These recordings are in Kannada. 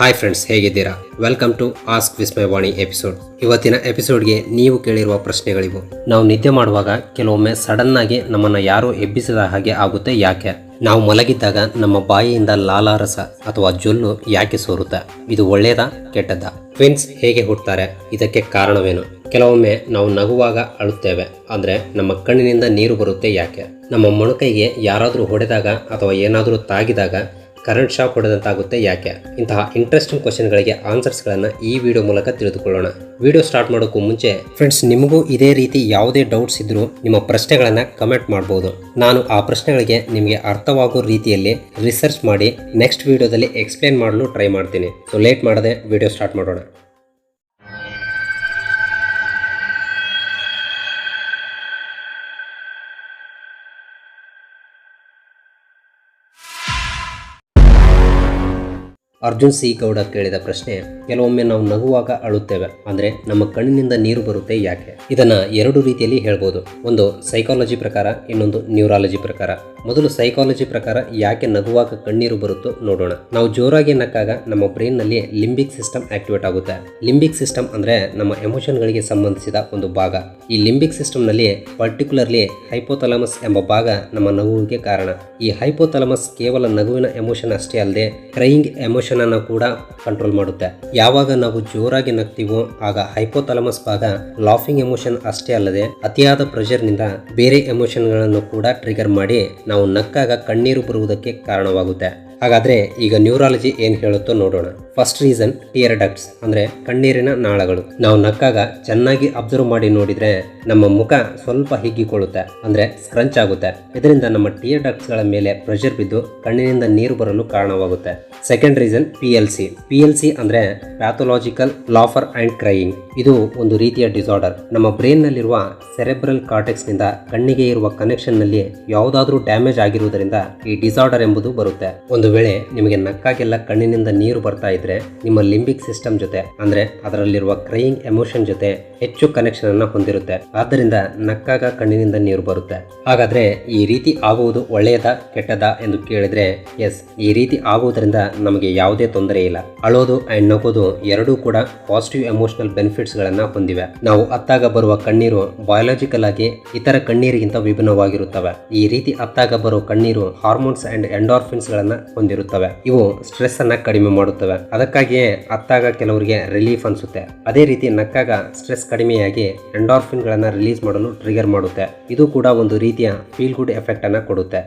ಹಾಯ್ ಫ್ರೆಂಡ್ಸ್, ಹೇಗಿದ್ದೀರಾ? Welcome to ask Vismayavani episode. ಇವತ್ತಿನ ಎಪಿಸೋಡ್ಗೆ ನೀವು ಕೇಳಿರುವ ಪ್ರಶ್ನೆಗಳಿವು. ನಾವು ನಿದ್ದೆ ಮಾಡುವಾಗ ಕೆಲವೊಮ್ಮೆ ಸಡನ್ ಆಗಿ ನಮ್ಮನ್ನು ಯಾರೋ ಎಬ್ಬಿಸಿದ ಹಾಗೆ ಆಗುತ್ತೆ. ಯಾಕೆ? ನಾವು ಮಲಗಿದ್ದಾಗ ನಮ್ಮ ಬಾಯಿಯಿಂದ ಲಾಲಾರಸ ಅಥವಾ ಜೊಲ್ಲು ಯಾಕೆ ಸೋರುತ್ತೆ? ಇದು ಒಳ್ಳೆಯದಾ ಕೆಟ್ಟದ್ದಾ? ಟ್ವಿನ್ಸ್ ಹೇಗೆ ಹುಟ್ಟುತ್ತಾರೆ? ಇದಕ್ಕೆ ಕಾರಣವೇನು? ಕೆಲವೊಮ್ಮೆ ನಾವು ನಗುವಾಗ ಅಳುತ್ತೇವೆ, ಅಂದರೆ ನಮ್ಮ ಕಣ್ಣಿನಿಂದ ನೀರು ಬರುತ್ತೆ. ಯಾಕೆ? ನಮ್ಮ ಮೊಣಕೈಗೆ ಯಾರಾದರೂ ಹೊಡೆದಾಗ ಅಥವಾ ಏನಾದರೂ ತಾಗಿದಾಗ ಕರೆಂಟ್ ಶಾಕ್ ಹೊಡೆದಂತಾಗುತ್ತೆ. ಯಾಕೆ? ಇಂತಹ ಇಂಟ್ರೆಸ್ಟಿಂಗ್ ಕ್ವಶನ್ಗಳಿಗೆ ಆನ್ಸರ್ಸ್ಗಳನ್ನು ಈ ವಿಡಿಯೋ ಮೂಲಕ ತಿಳಿದುಕೊಳ್ಳೋಣ. ವಿಡಿಯೋ ಸ್ಟಾರ್ಟ್ ಮಾಡೋಕ್ಕೂ ಮುಂಚೆ ಫ್ರೆಂಡ್ಸ್, ನಿಮಗೂ ಇದೇ ರೀತಿ ಯಾವುದೇ ಡೌಟ್ಸ್ ಇದ್ದರೂ ನಿಮ್ಮ ಪ್ರಶ್ನೆಗಳನ್ನು ಕಮೆಂಟ್ ಮಾಡ್ಬೋದು. ನಾನು ಆ ಪ್ರಶ್ನೆಗಳಿಗೆ ನಿಮಗೆ ಅರ್ಥವಾಗೋ ರೀತಿಯಲ್ಲಿ ರಿಸರ್ಚ್ ಮಾಡಿ ನೆಕ್ಸ್ಟ್ ವಿಡಿಯೋದಲ್ಲಿ ಎಕ್ಸ್ಪ್ಲೇನ್ ಮಾಡಲು ಟ್ರೈ ಮಾಡ್ತೀನಿ. ಸೊ ಲೇಟ್ ಮಾಡದೆ ವಿಡಿಯೋ ಸ್ಟಾರ್ಟ್ ಮಾಡೋಣ. ಅರ್ಜುನ್ ಸಿ ಗೌಡ ಕೇಳಿದ ಪ್ರಶ್ನೆ, ಕೆಲವೊಮ್ಮೆ ನಾವು ನಗುವಾಗ ಅಳುತ್ತೇವೆ, ಅಂದರೆ ನಮ್ಮ ಕಣ್ಣಿನಿಂದ ನೀರು ಬರುತ್ತೆ. ಯಾಕೆ? ಇದನ್ನ ಎರಡು ರೀತಿಯಲ್ಲಿ ಹೇಳ್ಬೋದು. ಒಂದು ಸೈಕಾಲಜಿ ಪ್ರಕಾರ, ಇನ್ನೊಂದು ನ್ಯೂರಾಲಜಿ ಪ್ರಕಾರ. ಮೊದಲು ಸೈಕಾಲಜಿ ಪ್ರಕಾರ ಯಾಕೆ ನಗುವಾಗ ಕಣ್ಣೀರು ಬರುತ್ತೋ ನೋಡೋಣ. ನಾವು ಜೋರಾಗಿ ನಕ್ಕಾಗ ನಮ್ಮ ಬ್ರೈನ್ ನಲ್ಲಿ ಲಿಂಬಿಕ್ ಸಿಸ್ಟಮ್ ಆಕ್ಟಿವೇಟ್ ಆಗುತ್ತೆ. ಲಿಂಬಿಕ್ ಸಿಸ್ಟಮ್ ಅಂದ್ರೆ ನಮ್ಮ ಎಮೋಷನ್ಗಳಿಗೆ ಸಂಬಂಧಿಸಿದ ಒಂದು ಭಾಗ. ಈ ಲಿಂಬಿಕ್ ಸಿಸ್ಟಮ್ ನಲ್ಲಿ ಪರ್ಟಿಕ್ಯುಲರ್ಲಿ ಹೈಪೋಥಾಲಮಸ್ ಎಂಬ ಭಾಗ ನಮ್ಮ ನಗುವಿಗೆ ಕಾರಣ. ಈ ಹೈಪೋಥಾಲಮಸ್ ಕೇವಲ ನಗುವಿನ ಎಮೋಷನ್ ಅಷ್ಟೇ ಅಲ್ಲದೆ ಕ್ರೈಯಿಂಗ್ ಎಮೋಷನ್ ಅನ್ನು ಕೂಡ ಕಂಟ್ರೋಲ್ ಮಾಡುತ್ತೆ. ಯಾವಾಗ ನಾವು ಜೋರಾಗಿ ನಗ್ತೀವೋ ಆಗ ಹೈಪೋಥಾಲಮಸ್ ಭಾಗ ಲಾಫಿಂಗ್ ಎಮೋಷನ್ ಅಷ್ಟೇ ಅಲ್ಲದೆ ಅತಿಯಾದ ಪ್ರೆಷರ್ ನಿಂದ ಬೇರೆ ಎಮೋಷನ್ ಗಳನ್ನು ಕೂಡ ಟ್ರಿಗರ್ ಮಾಡಿ ನಾವು ನಕ್ಕಾಗ ಕಣ್ಣೀರು ಬರುವುದಕ್ಕೆ ಕಾರಣವಾಗುತ್ತೆ. ಹಾಗಾದ್ರೆ ಈಗ ನ್ಯೂರಾಲಜಿ ಏನ್ ಹೇಳುತ್ತೋ ನೋಡೋಣ. ಫಸ್ಟ್ ರೀಸನ್, ಟಿಯರ್ ಡಕ್ಟ್ಸ್ ಅಂದ್ರೆ ಕಣ್ಣೀರಿನ ನಾಳಗಳು. ನಾವು ನಕ್ಕಾಗ ಚೆನ್ನಾಗಿ ಅಬ್ಸರ್ವ್ ಮಾಡಿ ನೋಡಿದ್ರೆ ನಮ್ಮ ಮುಖ ಸ್ವಲ್ಪ ಹಿಗ್ಗಿಕೊಳ್ಳುತ್ತೆ, ಅಂದ್ರೆ ಸ್ಕ್ರಂಚ್ ಆಗುತ್ತೆ. ಇದರಿಂದ ನಮ್ಮ ಟಿಯರ್ ಡಕ್ಟ್ಸ್ ಗಳ ಮೇಲೆ ಪ್ರೆಷರ್ ಬಿದ್ದು ಕಣ್ಣಿನಿಂದ ನೀರು ಬರಲು ಕಾರಣವಾಗುತ್ತೆ. ಸೆಕೆಂಡ್ ರೀಸನ್, PLC ಅಂದ್ರೆ ಪ್ಯಾಥೋಲಾಜಿಕಲ್ ಲಾಫರ್ ಅಂಡ್ ಕ್ರೈಯಿಂಗ್. ಇದು ಒಂದು ರೀತಿಯ ಡಿಸಾರ್ಡರ್. ನಮ್ಮ ಬ್ರೈನ್ ನಲ್ಲಿರುವ ಸೆರೆಬ್ರಲ್ ಕಾರ್ಟೆಕ್ಸ್ ನಿಂದ ಕಣ್ಣಿಗೆ ಇರುವ ಕನೆಕ್ಷನ್ ನಲ್ಲಿ ಯಾವುದಾದ್ರೂ ಡ್ಯಾಮೇಜ್ ಆಗಿರುವುದರಿಂದ ಈ ಡಿಸಾರ್ಡರ್ ಎಂಬುದು ಬರುತ್ತೆ. ಒಂದು ವೇಳೆ ನಿಮಗೆ ನಕ್ಕಾಗೆಲ್ಲ ಕಣ್ಣಿನಿಂದ ನೀರು ಬರ್ತಾ ಇದ್ರೆ ನಿಮ್ಮ ಲಿಂಬಿಕ್ ಸಿಸ್ಟಮ್ ಜೊತೆ ಅಂದ್ರೆ ಅದರಲ್ಲಿರುವ ಕ್ರೈಯಿಂಗ್ ಎಮೋಷನ್ ಜೊತೆ ಹೆಚ್ಚು ಕನೆಕ್ಷನ್ ಅನ್ನ ಹೊಂದಿರುತ್ತೆ. ಆದ್ದರಿಂದ ನಕ್ಕಾಗ ಕಣ್ಣಿನಿಂದ ನೀರು ಬರುತ್ತೆ. ಹಾಗಾದ್ರೆ ಈ ರೀತಿ ಆಗುವುದು ಒಳ್ಳೆಯದಾ ಕೆಟ್ಟದಾ ಎಂದು ಕೇಳಿದ್ರೆ ಎಸ್, ಈ ರೀತಿ ಆಗುವುದರಿಂದ ನಮಗೆ ಯಾವುದೇ ತೊಂದರೆ ಇಲ್ಲ. ಅಳೋದು ಅಂಡ್ ನಗೋದು ಎರಡೂ ಕೂಡ ಪಾಸಿಟಿವ್ ಎಮೋಷನಲ್ ಬೆನಿಫಿಟ್ಸ್ ಗಳನ್ನ ಹೊಂದಿವೆ. ನಾವು ಅತ್ತಾಗ ಬರುವ ಕಣ್ಣೀರು ಬಯಾಲಜಿಕಲ್ ಆಗಿ ಇತರ ಕಣ್ಣೀರಿಗಿಂತ ವಿಭಿನ್ನವಾಗಿರುತ್ತವೆ. ಈ ರೀತಿ ಅತ್ತಾಗ ಬರುವ ಕಣ್ಣೀರು ಹಾರ್ಮೋನ್ಸ್ ಅಂಡ್ ಎಂಡಾರ್ಫಿನ್ಸ್ ಗಳನ್ನ ಹೊಂದಿರುತ್ತವೆ. ಇವು ಸ್ಟ್ರೆಸ್ ಅನ್ನ ಕಡಿಮೆ ಮಾಡುತ್ತವೆ. ಅದಕ್ಕಾಗಿಯೇ ಅತ್ತಾಗ ಕೆಲವರಿಗೆ ರಿಲೀಫ್ ಅನ್ಸುತ್ತೆ. ಅದೇ ರೀತಿ ನಕ್ಕಾಗ ಸ್ಟ್ರೆಸ್ ಕಡಿಮೆಯಾಗಿ ಎಂಡಾರ್ಫಿನ್ ಗಳನ್ನ ರಿಲೀಸ್ ಮಾಡಲು ಟ್ರಿಗರ್ ಮಾಡುತ್ತೆ. ಇದು ಕೂಡ ಒಂದು ರೀತಿಯ ಫೀಲ್ ಗುಡ್ ಎಫೆಕ್ಟ್ ಅನ್ನ ಕೊಡುತ್ತೆ.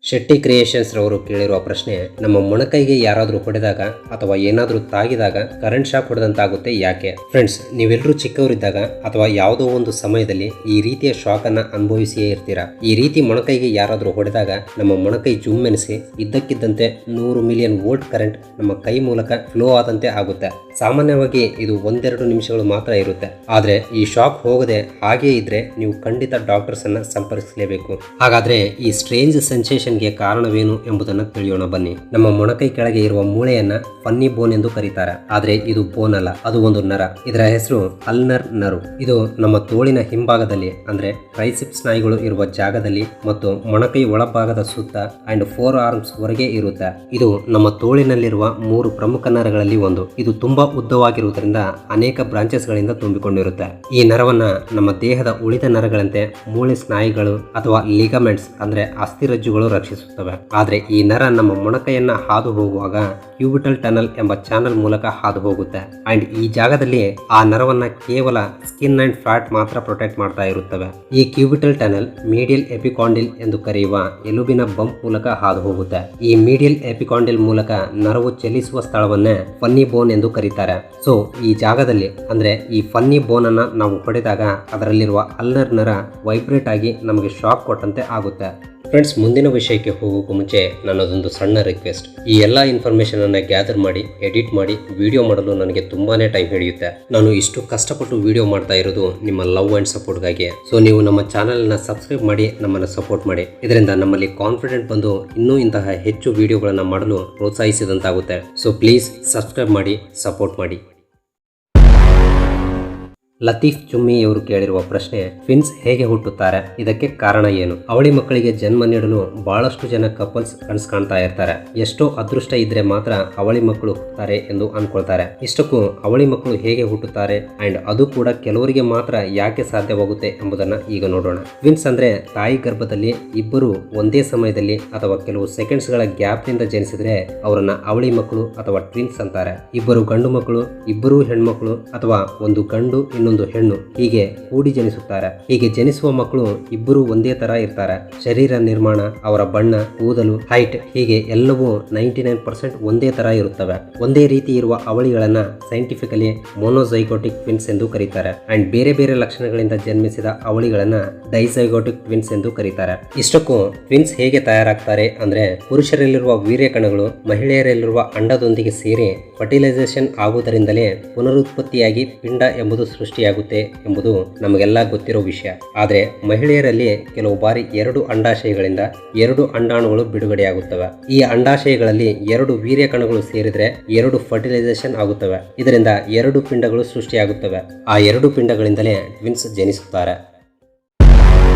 ಶೆಟ್ಟಿ ಕ್ರಿಯೇಷನ್ಸ್ ರವರು ಕೇಳಿರುವ ಪ್ರಶ್ನೆ, ನಮ್ಮ ಮೊಣಕೈಗೆ ಯಾರಾದರೂ ಹೊಡೆದಾಗ ಅಥವಾ ಏನಾದರೂ ತಾಗಿದಾಗ ಕರೆಂಟ್ ಶಾಕ್ ಹೊಡೆದಂತಾಗುತ್ತೆ. ಯಾಕೆ? ಫ್ರೆಂಡ್ಸ್, ನೀವೆಲ್ಲರೂ ಚಿಕ್ಕವರಿದ್ದಾಗ ಅಥವಾ ಯಾವುದೋ ಒಂದು ಸಮಯದಲ್ಲಿ ಈ ರೀತಿಯ ಶಾಕ್ ಅನ್ನ ಅನುಭವಿಸಿಯೇ ಇರ್ತೀರಾ. ಈ ರೀತಿ ಮೊಣಕೈಗೆ ಯಾರಾದರೂ ಹೊಡೆದಾಗ ನಮ್ಮ ಮೊಣಕೈ ಜುಮ್ಮೆನಿಸಿ ಇದ್ದಕ್ಕಿದ್ದಂತೆ 100 ಮಿಲಿಯನ್ ವೋಲ್ಟ್ ಕರೆಂಟ್ ನಮ್ಮ ಕೈ ಮೂಲಕ ಫ್ಲೋ ಆದಂತೆ ಆಗುತ್ತೆ. ಸಾಮಾನ್ಯವಾಗಿ ಇದು 1-2 ನಿಮಿಷಗಳು ಮಾತ್ರ ಇರುತ್ತೆ. ಆದ್ರೆ ಈ ಶಾಕ್ ಹೋಗದೆ ಹಾಗೇ ಇದ್ರೆ ನೀವು ಖಂಡಿತ ಡಾಕ್ಟರ್ಸ್ ಅನ್ನ ಸಂಪರ್ಕಿಸಲೇಬೇಕು. ಹಾಗಾದ್ರೆ ಈ ಸ್ಟ್ರೇಂಜ್ ಸೆನ್ಸೇಷನ್ ಗೆ ಕಾರಣವೇನು ಎಂಬುದನ್ನು ತಿಳಿಯೋಣ ಬನ್ನಿ. ನಮ್ಮ ಮೊಣಕೈ ಕೆಳಗೆ ಇರುವ ಮೂಳೆಯನ್ನ ಫನ್ನಿ ಬೋನ್ ಎಂದು ಕರೀತಾರೆ. ಆದ್ರೆ ಇದು ಬೋನ್ ಅಲ್ಲ, ಅದು ಒಂದು ನರ. ಇದರ ಹೆಸರು ಅಲ್ನರ್ ನರ್ವ್. ಇದು ನಮ್ಮ ತೋಳಿನ ಹಿಂಭಾಗದಲ್ಲಿ ಅಂದ್ರೆ ಟ್ರೈಸಿಪ್ ಸ್ನಾಯುಗಳು ಇರುವ ಜಾಗದಲ್ಲಿ ಮತ್ತು ಮೊಣಕೈ ಒಳಭಾಗದ ಸುತ್ತ ಅಂಡ್ 4 ಆರ್ಮ್ಸ್ ವರೆಗೆ ಇರುತ್ತೆ. ಇದು ನಮ್ಮ ತೋಳಿನಲ್ಲಿರುವ 3 ಪ್ರಮುಖ ನರಗಳಲ್ಲಿ ಒಂದು. ಇದು ತುಂಬಾ ಉದ್ದವಾಗಿರುವುದರಿಂದ ಅನೇಕ ಬ್ರಾಂಚಸ್ ಗಳಿಂದ ತುಂಬಿಕೊಂಡಿರುತ್ತೆ. ಈ ನರವನ್ನ ನಮ್ಮ ದೇಹದ ಉಳಿದ ನರಗಳಂತೆ ಮೂಳೆ ಸ್ನಾಯುಗಳು ಅಥವಾ ಲಿಗಮೆಂಟ್ಸ್ ಅಂದ್ರೆ ಅಸ್ಥಿರಜ್ಜುಗಳು ರಕ್ಷಿಸುತ್ತವೆ. ಆದ್ರೆ ಈ ನರ ನಮ್ಮ ಮೊಣಕೈಯನ್ನ ಹಾದು ಹೋಗುವಾಗ ಕ್ಯೂಬಿಟಲ್ ಟನಲ್ ಎಂಬ ಚಾನಲ್ ಮೂಲಕ ಹಾದು ಹೋಗುತ್ತೆ. ಅಂಡ್ ಈ ಜಾಗದಲ್ಲಿ ಆ ನರವನ್ನ ಕೇವಲ ಸ್ಕಿನ್ ಅಂಡ್ ಫ್ಯಾಟ್ ಮಾತ್ರ ಪ್ರೊಟೆಕ್ಟ್ ಮಾಡ್ತಾ ಇರುತ್ತವೆ. ಈ ಕ್ಯೂಬಿಟಲ್ ಟನಲ್ ಮೀಡಿಯಲ್ ಎಪಿಕಾಂಡಿಲ್ ಎಂದು ಕರೆಯುವ ಎಲುಬಿನ ಬಂಪ್ ಮೂಲಕ ಹಾದು ಹೋಗುತ್ತೆ. ಈ ಮೀಡಿಯಲ್ ಎಪಿಕಾಂಡಿಲ್ ಮೂಲಕ ನರವು ಚಲಿಸುವ ಸ್ಥಳವನ್ನೇ ಫನ್ನಿ ಬೋನ್ ಎಂದು ಕರೀತಾರೆ. ಸೊ ಈ ಜಾಗದಲ್ಲಿ ಅಂದ್ರೆ ಈ ಫನ್ನಿ ಬೋನ್ ಅನ್ನ ನಾವು ಹೊಡೆದಾಗ ಅದರಲ್ಲಿರುವ ಅಲ್ನರ್ ನರ ವೈಬ್ರೇಟ್ ಆಗಿ ನಮಗೆ ಶಾಕ್ ಕೊಟ್ಟಂತೆ ಆಗುತ್ತೆ. ಫ್ರೆಂಡ್ಸ್, ಮುಂದಿನ ವಿಷಯಕ್ಕೆ ಹೋಗೋಕ್ಕೂ ಮುಂಚೆ ನನ್ನದೊಂದು ಸಣ್ಣ ರಿಕ್ವೆಸ್ಟ್. ಈ ಎಲ್ಲ ಇನ್ಫಾರ್ಮೇಷನ್ ಅನ್ನ ಗ್ಯಾದರ್ ಮಾಡಿ ಎಡಿಟ್ ಮಾಡಿ ವಿಡಿಯೋ ಮಾಡಲು ನನಗೆ ತುಂಬಾನೇ ಟೈಮ್ ಹಿಡಿಯುತ್ತೆ. ನಾನು ಇಷ್ಟು ಕಷ್ಟಪಟ್ಟು ವಿಡಿಯೋ ಮಾಡ್ತಾ ಇರೋದು ನಿಮ್ಮ ಲವ್ ಅಂಡ್ ಸಪೋರ್ಟ್ಗಾಗಿ. ಸೊ ನೀವು ನಮ್ಮ ಚಾನಲ್ನ ಸಬ್ಸ್ಕ್ರೈಬ್ ಮಾಡಿ ನಮ್ಮನ್ನು ಸಪೋರ್ಟ್ ಮಾಡಿ. ಇದರಿಂದ ನಮ್ಮಲ್ಲಿ ಕಾನ್ಫಿಡೆಂಟ್ ಬಂದು ಇನ್ನೂ ಇಂತಹ ಹೆಚ್ಚು ವಿಡಿಯೋಗಳನ್ನು ಮಾಡಲು ಪ್ರೋತ್ಸಾಹಿಸಿದಂತಾಗುತ್ತೆ. ಸೊ ಪ್ಲೀಸ್ ಸಬ್ಸ್ಕ್ರೈಬ್ ಮಾಡಿ, ಸಪೋರ್ಟ್ ಮಾಡಿ. ಲತೀಫ್ ಚುಮ್ಮಿ ಅವರು ಕೇಳಿರುವ ಪ್ರಶ್ನೆ, ಟ್ವಿನ್ಸ್ ಹೇಗೆ ಹುಟ್ಟುತ್ತಾರೆ, ಇದಕ್ಕೆ ಕಾರಣ ಏನು? ಅವಳಿ ಮಕ್ಕಳಿಗೆ ಜನ್ಮ ನೀಡಲು ಬಹಳಷ್ಟು ಜನ ಕಪಲ್ಸ್ ಕನಸು ಕಾಣ್ತಾ ಇರ್ತಾರೆ. ಎಷ್ಟೋ ಅದೃಷ್ಟ ಇದ್ರೆ ಮಾತ್ರ ಅವಳಿ ಮಕ್ಕಳು ಹುಟ್ಟುತ್ತಾರೆ ಎಂದು ಅನ್ಕೊಳ್ತಾರೆ. ಇಷ್ಟಕ್ಕೂ ಅವಳಿ ಮಕ್ಕಳು ಹೇಗೆ ಹುಟ್ಟುತ್ತಾರೆ ಅಂಡ್ ಅದು ಕೂಡ ಕೆಲವರಿಗೆ ಮಾತ್ರ ಯಾಕೆ ಸಾಧ್ಯವಾಗುತ್ತೆ ಎಂಬುದನ್ನ ಈಗ ನೋಡೋಣ. ಟ್ವಿನ್ಸ್ ಅಂದ್ರೆ ತಾಯಿ ಗರ್ಭದಲ್ಲಿ ಇಬ್ಬರು ಒಂದೇ ಸಮಯದಲ್ಲಿ ಅಥವಾ ಕೆಲವು ಸೆಕೆಂಡ್ಸ್ ಗಳ ಗ್ಯಾಪ್ ನಿಂದ ಜನಿಸಿದ್ರೆ ಅವರನ್ನ ಅವಳಿ ಮಕ್ಕಳು ಅಥವಾ ಟ್ವಿನ್ಸ್ ಅಂತಾರೆ. ಇಬ್ಬರು ಗಂಡು ಮಕ್ಕಳು, ಇಬ್ಬರು ಹೆಣ್ಮಕ್ಳು ಅಥವಾ ಒಂದು ಗಂಡು ಇನ್ನೊಂದು ಹೆಣ್ಣು ಹೀಗೆ ಕೂಡಿ ಜನಿಸುತ್ತಾರೆ. ಹೀಗೆ ಜನಿಸುವ ಮಕ್ಕಳು ಇಬ್ಬರು ಒಂದೇ ತರ ಇರ್ತಾರೆ. ಶರೀರ ನಿರ್ಮಾಣ, ಅವರ ಬಣ್ಣ, ಕೂದಲು, ಹೈಟ್ ಹೀಗೆ ಎಲ್ಲವೂ 99% ಒಂದೇ ತರ ಇರುತ್ತವೆ. ಒಂದೇ ರೀತಿ ಇರುವ ಅವಳಿಗಳನ್ನ ಸೈಂಟಿಫಿಕಲಿ ಮೊನೋಜೈಗೋಟಿಕ್ ಟ್ವಿನ್ಸ್ ಎಂದು ಕರೀತಾರೆ. ಅಂಡ್ ಬೇರೆ ಬೇರೆ ಲಕ್ಷಣಗಳಿಂದ ಜನ್ಮಿಸಿದ ಅವಳಿಗಳನ್ನ ಡೈಜೈಗೋಟಿಕ್ ಟ್ವಿನ್ಸ್ ಎಂದು ಕರೀತಾರೆ. ಇಷ್ಟಕ್ಕೂ ಟ್ವಿನ್ಸ್ ಹೇಗೆ ತಯಾರಾಗ್ತಾರೆ ಅಂದ್ರೆ, ಪುರುಷರಲ್ಲಿರುವ ವೀರ್ಯ ಕಣಗಳು ಮಹಿಳೆಯರಲ್ಲಿರುವ ಅಂಡದೊಂದಿಗೆ ಸೇರಿ ಫರ್ಟಿಲೈಸೇಷನ್ ಆಗುವುದರಿಂದಲೇ ಪುನರುತ್ಪತ್ತಿಯಾಗಿ ಪಿಂಡ ಎಂಬುದು ಸೃಷ್ಟಿಯಾಗುತ್ತೆ ಎಂಬುದು ನಮಗೆಲ್ಲ ಗೊತ್ತಿರೋ ವಿಷಯ. ಆದರೆ ಮಹಿಳೆಯರಲ್ಲಿ ಕೆಲವು ಬಾರಿ 2 ಅಂಡಾಶಯಗಳಿಂದ 2 ಅಂಡಾಣುಗಳು ಬಿಡುಗಡೆಯಾಗುತ್ತವೆ. ಈ ಅಂಡಾಶಯಗಳಲ್ಲಿ 2 ವೀರ್ಯ ಕಣಗಳು ಸೇರಿದ್ರೆ 2 ಫರ್ಟಿಲೈಸೇಷನ್ ಆಗುತ್ತವೆ. ಇದರಿಂದ 2 ಪಿಂಡಗಳು ಸೃಷ್ಟಿಯಾಗುತ್ತವೆ. ಆ 2 ಪಿಂಡಗಳಿಂದಲೇ ಟ್ವಿನ್ಸ್ ಜನಿಸುತ್ತಾರೆ.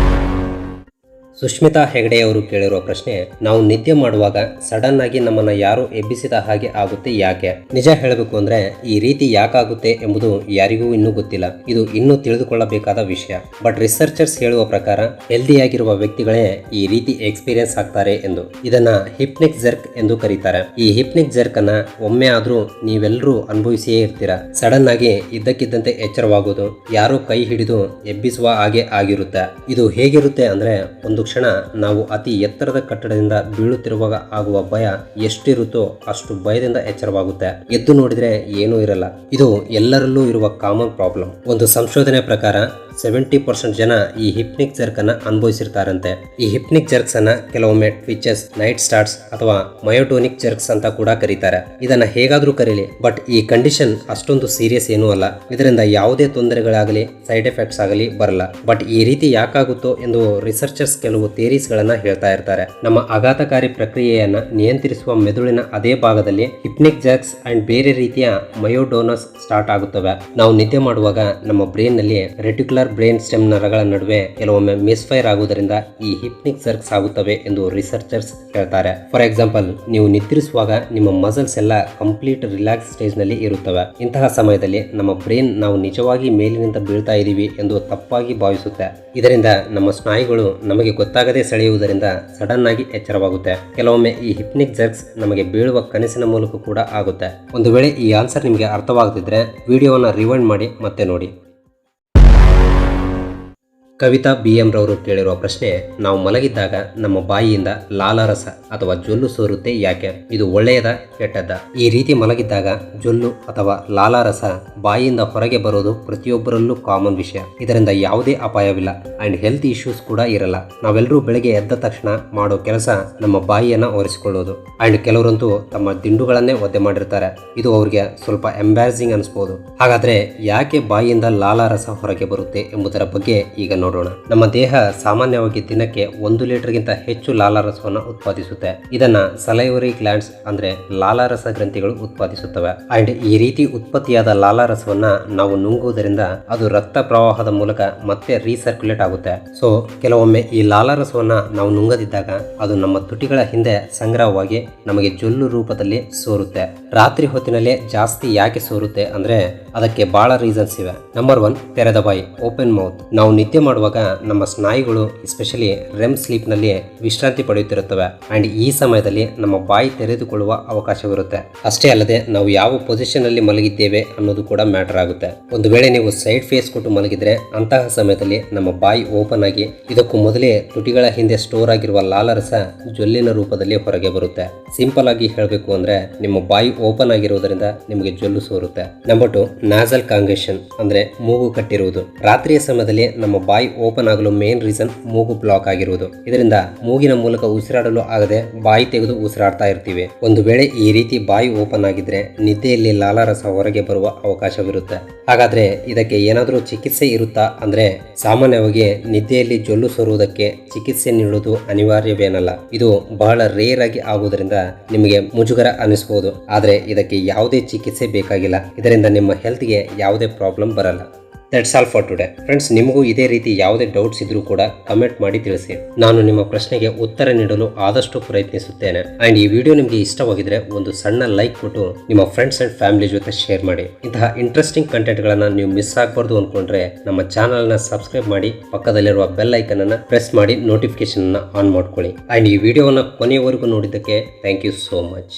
ಸುಷ್ಮಿತಾ ಹೆಗಡೆ ಅವರು ಕೇಳಿರುವ ಪ್ರಶ್ನೆ, ನಾವು ನಿದ್ದೆ ಮಾಡುವಾಗ ಸಡನ್ ಆಗಿ ನಮ್ಮನ್ನ ಯಾರು ಎಬ್ಬಿಸಿದ ಹಾಗೆ ಆಗುತ್ತೆ, ಯಾಕೆ? ನಿಜ ಹೇಳಬೇಕು ಅಂದ್ರೆ ಈ ರೀತಿ ಯಾಕಾಗುತ್ತೆ ಎಂಬುದು ಯಾರಿಗೂ ಇನ್ನೂ ಗೊತ್ತಿಲ್ಲ. ಇದು ಇನ್ನೂ ತಿಳಿದುಕೊಳ್ಳಬೇಕಾದ ವಿಷಯ. ಬಟ್ ರಿಸರ್ಚರ್ಸ್ ಹೇಳುವ ಪ್ರಕಾರ ಹೆಲ್ದಿಯಾಗಿರುವ ವ್ಯಕ್ತಿಗಳೇ ಈ ರೀತಿ ಎಕ್ಸ್ಪೀರಿಯನ್ಸ್ ಆಗ್ತಾರೆ ಎಂದು. ಇದನ್ನ ಹಿಪ್ನಿಕ್ ಜರ್ಕ್ ಎಂದು ಕರೀತಾರೆ. ಈ ಹಿಪ್ನಿಕ್ ಜರ್ಕ್ ಅನ್ನ ಒಮ್ಮೆ ಆದ್ರೂ ನೀವೆಲ್ಲರೂ ಅನುಭವಿಸಿಯೇ ಇರ್ತೀರಾ. ಸಡನ್ ಆಗಿ ಇದ್ದಕ್ಕಿದ್ದಂತೆ ಎಚ್ಚರವಾಗುವುದು, ಯಾರೋ ಕೈ ಹಿಡಿದು ಎಬ್ಬಿಸುವ ಹಾಗೆ ಆಗಿರುತ್ತೆ. ಇದು ಹೇಗಿರುತ್ತೆ ಅಂದ್ರೆ, ಒಂದು ಕ್ಷಣ ನಾವು ಅತಿ ಎತ್ತರದ ಕಟ್ಟಡದಿಂದ ಬೀಳುತ್ತಿರುವಾಗ ಆಗುವ ಭಯ ಎಷ್ಟಿರುತ್ತೋ ಅಷ್ಟು ಭಯದಿಂದ ಎಚ್ಚರವಾಗುತ್ತೆ. ಎದ್ದು ನೋಡಿದ್ರೆ ಏನೂ ಇರಲ್ಲ. ಇದು ಎಲ್ಲರಲ್ಲೂ ಇರುವ ಕಾಮನ್ ಪ್ರಾಬ್ಲಮ್. ಒಂದು ಸಂಶೋಧನೆ ಪ್ರಕಾರ 70% ಜನ ಈ ಹಿಪ್ನಿಕ್ ಜರ್ಕ್ ಅನ್ನ ಅನುಭವಿಸಿರ್ತಾರಂತೆ. ಈ ಹಿಪ್ನಿಕ್ ಜರ್ಕ್ಸ್ ಅನ್ನ ಕೆಲವೊಮ್ಮೆ ಟ್ವಿಚಸ್, ನೈಟ್ ಸ್ಟಾರ್ಟ್ಸ್ ಅಥವಾ ಮಯೋಟೋನಿಕ್ ಜರ್ಕ್ಸ್ ಅಂತ ಕೂಡ ಕರೀತಾರೆ. ಇದನ್ನ ಹೇಗಾದ್ರೂ ಕರೀಲಿ, ಬಟ್ ಈ ಕಂಡೀಷನ್ ಅಷ್ಟೊಂದು ಸೀರಿಯಸ್ ಏನೂ ಅಲ್ಲ. ಇದರಿಂದ ಯಾವುದೇ ತೊಂದರೆಗಳಾಗಲಿ ಸೈಡ್ ಎಫೆಕ್ಟ್ಸ್ ಆಗಲಿ ಬರಲ್ಲ. ಬಟ್ ಈ ರೀತಿ ಯಾಕಾಗುತ್ತೋ ಎಂದು ರಿಸರ್ಚರ್ಸ್ ಕೆಲವು ಥಿಯರೀಸ್ ಗಳನ್ನ ಹೇಳ್ತಾ ಇರ್ತಾರೆ. ನಮ್ಮ ಆಘಾತಕಾರಿ ಪ್ರಕ್ರಿಯೆಯನ್ನ ನಿಯಂತ್ರಿಸುವ ಮೆದುಳಿನ ಅದೇ ಭಾಗದಲ್ಲಿ ಹಿಪ್ನಿಕ್ ಜರ್ಕ್ಸ್ ಅಂಡ್ ಬೇರೆ ರೀತಿಯ ಮಯೋಡೋನಸ್ ಸ್ಟಾರ್ಟ್ ಆಗುತ್ತವೆ. ನಾವು ನಿದ್ದೆ ಮಾಡುವಾಗ ನಮ್ಮ ಬ್ರೈನ್ ನಲ್ಲಿ ರೆಟಿಕ್ಯುಲರ್ ಬ್ರೈನ್ ಸ್ಟೆಮ್ ನರಗಳ ನಡುವೆ ಕೆಲವೊಮ್ಮೆ ಮಿಸ್ಫೈರ್ ಆಗುವುದರಿಂದ ಈ ಹಿಪ್ನಿಕ್ ಜರ್ಕ್ಸ್ ಆಗುತ್ತವೆ ಎಂದು ರಿಸರ್ಚರ್ಸ್ ಹೇಳ್ತಾರೆ. ಫಾರ್ ಎಕ್ಸಾಂಪಲ್, ನೀವು ನಿದ್ರಿಸುವಾಗ ನಿಮ್ಮ ಮಸಲ್ಸ್ ಎಲ್ಲ ಕಂಪ್ಲೀಟ್ ರಿಲ್ಯಾಕ್ಸ್ ಸ್ಟೇಜ್ ನಲ್ಲಿ ಇರುತ್ತವೆ. ಇಂತಹ ಸಮಯದಲ್ಲಿ ನಮ್ಮ ಬ್ರೈನ್ ನಾವು ನಿಜವಾಗಿ ಮೇಲಿನಿಂದ ಬೀಳ್ತಾ ಇದೀವಿ ಎಂದು ತಪ್ಪಾಗಿ ಭಾವಿಸುತ್ತೆ. ಇದರಿಂದ ನಮ್ಮ ಸ್ನಾಯುಗಳು ನಮಗೆ ಗೊತ್ತಾಗದೆ ಸೆಳೆಯುವುದರಿಂದ ಸಡನ್ ಆಗಿ ಎಚ್ಚರವಾಗುತ್ತೆ. ಕೆಲವೊಮ್ಮೆ ಈ ಹಿಪ್ನಿಕ್ ಜರ್ಕ್ಸ್ ನಮಗೆ ಬೀಳುವ ಕನಸಿನ ಮೂಲಕ ಕೂಡ ಆಗುತ್ತೆ. ಒಂದು ವೇಳೆ ಈ ಆನ್ಸರ್ ನಿಮಗೆ ಅರ್ಥವಾಗದಿದ್ರೆ ವಿಡಿಯೋವನ್ನು ರಿವೈಂಡ್ ಮಾಡಿ ಮತ್ತೆ ನೋಡಿ. ಕವಿತಾ BM ರವರು ಕೇಳಿರುವ ಪ್ರಶ್ನೆ, ನಾವು ಮಲಗಿದ್ದಾಗ ನಮ್ಮ ಬಾಯಿಯಿಂದ ಲಾಲಾರಸ ಅಥವಾ ಜೊಲ್ಲು ಸೋರುತ್ತೆ, ಯಾಕೆ? ಇದು ಒಳ್ಳೆಯದ ಕೆಟ್ಟದ್ದ? ಈ ರೀತಿ ಮಲಗಿದ್ದಾಗ ಜೊಲ್ಲು ಅಥವಾ ಲಾಲಾರಸ ಬಾಯಿಯಿಂದ ಹೊರಗೆ ಬರೋದು ಪ್ರತಿಯೊಬ್ಬರಲ್ಲೂ ಕಾಮನ್ ವಿಷಯ. ಇದರಿಂದ ಯಾವುದೇ ಅಪಾಯವಿಲ್ಲ ಅಂಡ್ ಹೆಲ್ತ್ ಇಶ್ಯೂಸ್ ಕೂಡ ಇರಲ್ಲ. ನಾವೆಲ್ಲರೂ ಬೆಳಗ್ಗೆ ಎದ್ದ ತಕ್ಷಣ ಮಾಡೋ ಕೆಲಸ ನಮ್ಮ ಬಾಯಿಯನ್ನ ಒರೆಸಿಕೊಳ್ಳೋದು. ಅಂಡ್ ಕೆಲವರಂತೂ ತಮ್ಮ ದಿಂಡುಗಳನ್ನೇ ಒದ್ದೆ ಮಾಡಿರ್ತಾರೆ. ಇದು ಅವ್ರಿಗೆ ಸ್ವಲ್ಪ ಎಂಬ್ಯಾರಸಿಂಗ್ ಅನಿಸ್ಬೋದು. ಹಾಗಾದ್ರೆ ಯಾಕೆ ಬಾಯಿಯಿಂದ ಲಾಲಾರಸ ಹೊರಗೆ ಬರುತ್ತೆ ಎಂಬುದರ ಬಗ್ಗೆ ಈಗ ನೋಡೋಣ. ನಮ್ಮ ದೇಹ ಸಾಮಾನ್ಯವಾಗಿ ದಿನಕ್ಕೆ 1 ಲೀಟರ್ಗಿಂತ ಹೆಚ್ಚು ಲಾಲಾರಸವನ್ನು ಉತ್ಪಾದಿಸುತ್ತೆ. ಇದನ್ನ ಸಲೈವರಿ ಗ್ಲ್ಯಾಂಡ್ಸ್ ಅಂದ್ರೆ ಲಾಲಾರಸ ಗ್ರಂಥಿಗಳು ಉತ್ಪಾದಿಸುತ್ತವೆ. ಅಂಡ್ ಈ ರೀತಿ ಉತ್ಪತ್ತಿಯಾದ ಲಾಲಾರಸವನ್ನ ನಾವು ನುಂಗುವುದರಿಂದ ಅದು ರಕ್ತ ಪ್ರವಾಹದ ಮೂಲಕ ಮತ್ತೆ ರೀಸರ್ಕ್ಯುಲೇಟ್ ಆಗುತ್ತೆ. ಸೊ ಕೆಲವೊಮ್ಮೆ ಈ ಲಾಲಾರಸವನ್ನ ನಾವು ನುಂಗದಿದ್ದಾಗ ಅದು ನಮ್ಮ ತುಟಿಗಳ ಹಿಂದೆ ಸಂಗ್ರಹವಾಗಿ ನಮಗೆ ಜೊಲ್ಲು ರೂಪದಲ್ಲಿ ಸೋರುತ್ತೆ. ರಾತ್ರಿ ಹೊತ್ತಿನಲ್ಲೇ ಜಾಸ್ತಿ ಯಾಕೆ ಸೋರುತ್ತೆ ಅಂದ್ರೆ ಅದಕ್ಕೆ ಬಹಳ ರೀಸನ್ಸ್ ಇವೆ. ನಂಬರ್ 1, ತೆರೆದ ಬಾಯಿ, ಓಪನ್ ಮೌತ್. ನಾವು ನಿದ್ದೆ ಮಾಡುವಾಗ ನಮ್ಮ ಸ್ನಾಯುಗಳು ಎಸ್ಪೆಷಲಿ REM ಸ್ಲೀಪ್ ನಲ್ಲಿ ವಿಶ್ರಾಂತಿ ಪಡೆಯುತ್ತಿರುತ್ತವೆ ಅಂಡ್ ಈ ಸಮಯದಲ್ಲಿ ನಮ್ಮ ಬಾಯಿ ತೆರೆದುಕೊಳ್ಳುವ ಅವಕಾಶವಿರುತ್ತೆ. ಅಷ್ಟೇ ಅಲ್ಲದೆ ನಾವು ಯಾವ ಪೊಸಿಷನ್ ಅಲ್ಲಿ ಮಲಗಿದ್ದೇವೆ ಅನ್ನೋದು ಕೂಡ ಮ್ಯಾಟರ್ ಆಗುತ್ತೆ. ಒಂದು ವೇಳೆ ನೀವು ಸೈಡ್ ಫೇಸ್ ಕೊಟ್ಟು ಮಲಗಿದ್ರೆ ಅಂತಹ ಸಮಯದಲ್ಲಿ ನಮ್ಮ ಬಾಯಿ ಓಪನ್ ಆಗಿ ಇದಕ್ಕೂ ಮೊದಲೇ ತುಟಿಗಳ ಹಿಂದೆ ಸ್ಟೋರ್ ಆಗಿರುವ ಲಾಲಾರಸ ಜೊಲ್ಲಿನ ರೂಪದಲ್ಲಿ ಹೊರಗೆ ಬರುತ್ತೆ. ಸಿಂಪಲ್ ಆಗಿ ಹೇಳಬೇಕು ಅಂದ್ರೆ ನಿಮ್ಮ ಬಾಯಿ ಓಪನ್ ಆಗಿರುವುದರಿಂದ ನಿಮಗೆ ಜೊಲ್ಲು ಸೋರುತ್ತೆ. ನಂಬರ್ 2, ನಾಸಲ್ ಕಾಂಗೆಷನ್ ಅಂದ್ರೆ ಮೂಗು ಕಟ್ಟಿರುವುದು. ರಾತ್ರಿಯ ಸಮಯದಲ್ಲಿ ನಮ್ಮ ಬಾಯಿ ಓಪನ್ ಆಗಲು ಮೇನ್ ರೀಸನ್ ಮೂಗು ಬ್ಲಾಕ್ ಆಗಿರುವುದು. ಇದರಿಂದ ಮೂಗಿನ ಮೂಲಕ ಉಸಿರಾಡಲು ಆಗದೆ ಬಾಯಿ ತೆಗೆದು ಉಸಿರಾಡ್ತಾ ಇರ್ತೀವಿ. ಒಂದು ವೇಳೆ ಈ ರೀತಿ ಬಾಯಿ ಓಪನ್ ಆಗಿದ್ರೆ ನಿದ್ದೆಯಲ್ಲಿ ಲಾಲಾರಸ ಹೊರಗೆ ಬರುವ ಅವಕಾಶವಿರುತ್ತೆ. ಹಾಗಾದ್ರೆ ಇದಕ್ಕೆ ಏನಾದರೂ ಚಿಕಿತ್ಸೆ ಇರುತ್ತಾ ಅಂದ್ರೆ ಸಾಮಾನ್ಯವಾಗಿ ನಿದ್ದೆಯಲ್ಲಿ ಜೊಲ್ಲು ಸೋರುವುದಕ್ಕೆ ಚಿಕಿತ್ಸೆ ನೀಡುವುದು ಅನಿವಾರ್ಯವೇನಲ್ಲ. ಇದು ಬಹಳ ರೇರ್ ಆಗಿ ಆಗುವುದರಿಂದ ನಿಮಗೆ ಮುಜುಗರ ಅನಿಸಬಹುದು. ಆದ್ರೆ ಇದಕ್ಕೆ ಯಾವುದೇ ಚಿಕಿತ್ಸೆ ಬೇಕಾಗಿಲ್ಲ. ಇದರಿಂದ ನಿಮ್ಮ ಹೆಲ್ತ್ಗೆ ಯಾವುದೇ ಪ್ರಾಬ್ಲಮ್ ಬರಲ್ಲ. That's all for today friends. ನಿಮಗೂ ಇದೇ ರೀತಿ ಯಾವುದೇ ಡೌಟ್ಸ್ ಇದ್ರೂ ಕೂಡ ಕಮೆಂಟ್ ಮಾಡಿ ತಿಳಿಸಿ. ನಾನು ನಿಮ್ಮ ಪ್ರಶ್ನೆಗೆ ಉತ್ತರ ನೀಡಲು ಆದಷ್ಟು ಪ್ರಯತ್ನಿಸುತ್ತೇನೆ. ಅಂಡ್ ಈ ವಿಡಿಯೋ ನಿಮಗೆ ಇಷ್ಟವಾಗಿದ್ರೆ ಒಂದು ಸಣ್ಣ ಲೈಕ್ ಕೊಟ್ಟು ನಿಮ್ಮ ಫ್ರೆಂಡ್ಸ್ ಅಂಡ್ ಫ್ಯಾಮಿಲಿ ಜೊತೆ ಶೇರ್ ಮಾಡಿ. ಇಂತಹ ಇಂಟ್ರೆಸ್ಟಿಂಗ್ ಕಂಟೆಂಟ್ ಗಳನ್ನ ನೀವು ಮಿಸ್ ಆಗಬಾರ್ದು ಅನ್ಕೊಂಡ್ರೆ ನಮ್ಮ ಚಾನಲ್ ನ ಸಬ್ಸ್ಕ್ರೈಬ್ ಮಾಡಿ, ಪಕ್ಕದಲ್ಲಿರುವ ಬೆಲ್ ಐಕನ್ ಅನ್ನ ಪ್ರೆಸ್ ಮಾಡಿ ನೋಟಿಫಿಕೇಶನ್ ಅನ್ನ ಆನ್ ಮಾಡ್ಕೊಳ್ಳಿ. ಅಂಡ್ ಈ ವಿಡಿಯೋವನ್ನ ಕೊನೆಯವರೆಗೂ ನೋಡಿದ್ದಕ್ಕೆ ಥ್ಯಾಂಕ್ ಯು ಸೋ ಮಚ್.